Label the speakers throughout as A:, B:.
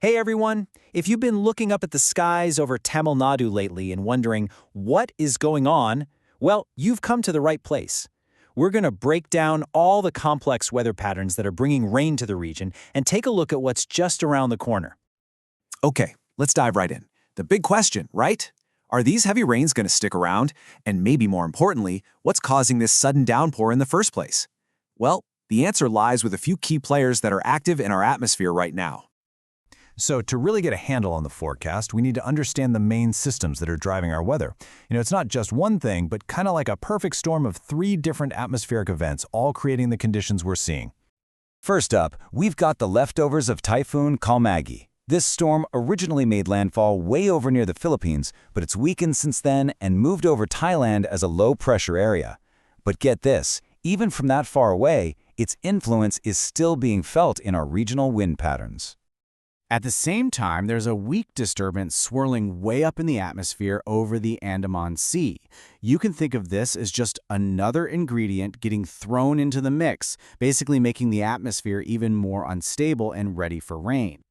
A: Hey everyone! If you've been looking up at the skies over Tamil Nadu lately and wondering what is going on, well, you've come to the right place. We're going to break down all the complex weather patterns that are bringing rain to the region and take a look at what's just around the corner.
B: Okay, let's dive right in. The big question, right? Are these heavy rains going to stick around? And maybe more importantly, what's causing this sudden downpour in the first place? Well, the answer lies with a few key players that are active in our atmosphere right now.
C: So to really get a handle on the forecast, we need to understand the main systems that are driving our weather. It's not just one thing, but kind of like a perfect storm of 3 different atmospheric events, all creating the conditions we're seeing. First up, we've got the leftovers of Typhoon Kalmagi. This storm originally made landfall way over near the Philippines, but it's weakened since then and moved over Thailand as a low-pressure area. But get this, even from that far away, its influence is still being felt in our regional wind patterns.
D: At the same time, there's a weak disturbance swirling way up in the atmosphere over the Andaman Sea. You can think of this as just another ingredient getting thrown into the mix, basically making the atmosphere even more unstable and ready for rain.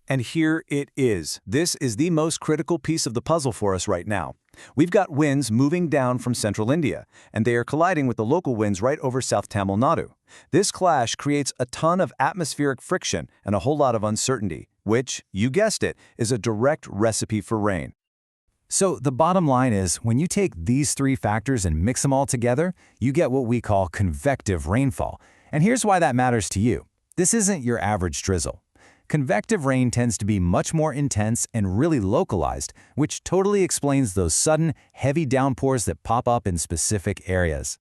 C: And here it is. This is the most critical piece of the puzzle for us right now. We've got winds moving down from central India, and they are colliding with the local winds right over South Tamil Nadu. This clash creates a ton of atmospheric friction and a whole lot of uncertainty, which, you guessed it, is a direct recipe for rain. So the bottom line is, when you take these 3 factors and mix them all together, you get what we call convective rainfall. And here's why that matters to you. This isn't your average drizzle. Convective rain tends to be much more intense and really localized, which totally explains those sudden, heavy downpours that pop up in specific areas.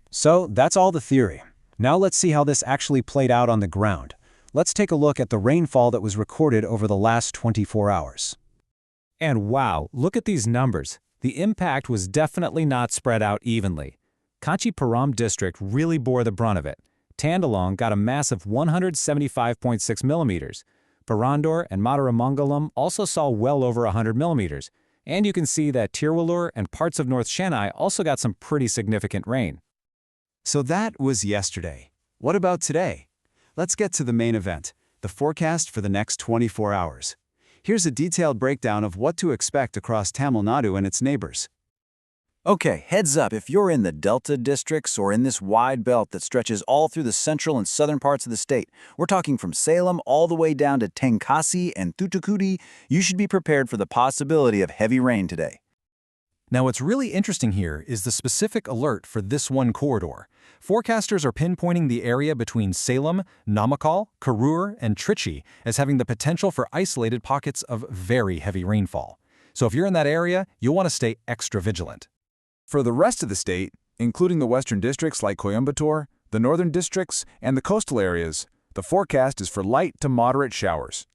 C: So that's all the theory. Now let's see how this actually played out on the ground. Let's take a look at the rainfall that was recorded over the last 24 hours. And wow, look at these numbers. The impact was definitely not spread out evenly. Kanchipuram district really bore the brunt of it. Tandalong got a massive 175.6 millimeters. Purandur and Maduramangalam also saw well over 100 millimeters. And you can see that Tiruvallur and parts of North Chennai also got some pretty significant rain.
B: So that was yesterday. What about today? Let's get to the main event, the forecast for the next 24 hours. Here's a detailed breakdown of what to expect across Tamil Nadu and its neighbors.
A: Okay, heads up if you're in the Delta districts or in this wide belt that stretches all through the central and southern parts of the state. We're talking from Salem all the way down to Tenkasi and Thoothukudi. You should be prepared for the possibility of heavy rain today.
C: Now what's really interesting here is the specific alert for this one corridor. Forecasters are pinpointing the area between Salem, Namakkal, Karur, and Trichy as having the potential for isolated pockets of very heavy rainfall. So if you're in that area, you'll want to stay extra vigilant.
E: For the rest of the state, including the western districts like Coimbatore, the northern districts, and the coastal areas, the forecast is for light to moderate showers.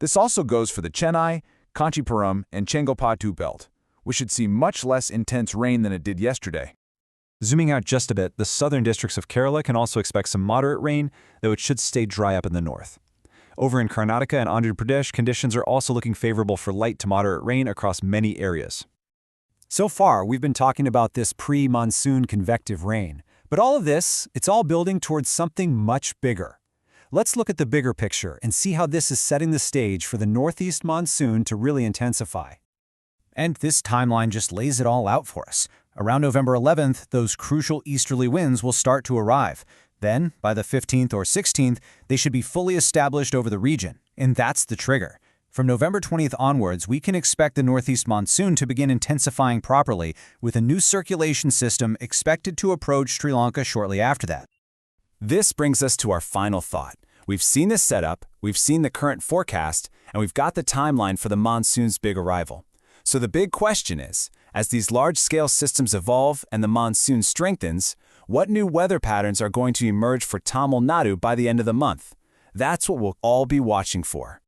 E: This also goes for the Chennai, Kanchipuram, and Chengalpattu belt. We should see much less intense rain than it did yesterday.
C: Zooming out just a bit, the southern districts of Kerala can also expect some moderate rain, though it should stay dry up in the north. Over in Karnataka and Andhra Pradesh, conditions are also looking favorable for light to moderate rain across many areas. So far, we've been talking about this pre-monsoon convective rain. But all of this, it's all building towards something much bigger. Let's look at the bigger picture and see how this is setting the stage for the northeast monsoon to really intensify. And this timeline just lays it all out for us. Around November 11th, those crucial easterly winds will start to arrive. Then, by the 15th or 16th, they should be fully established over the region. And that's the trigger. From November 20th onwards, we can expect the northeast monsoon to begin intensifying properly, with a new circulation system expected to approach Sri Lanka shortly after that.
B: This brings us to our final thought. We've seen this setup, we've seen the current forecast, and we've got the timeline for the monsoon's big arrival. So the big question is, as these large-scale systems evolve and the monsoon strengthens, what new weather patterns are going to emerge for Tamil Nadu by the end of the month? That's what we'll all be watching for.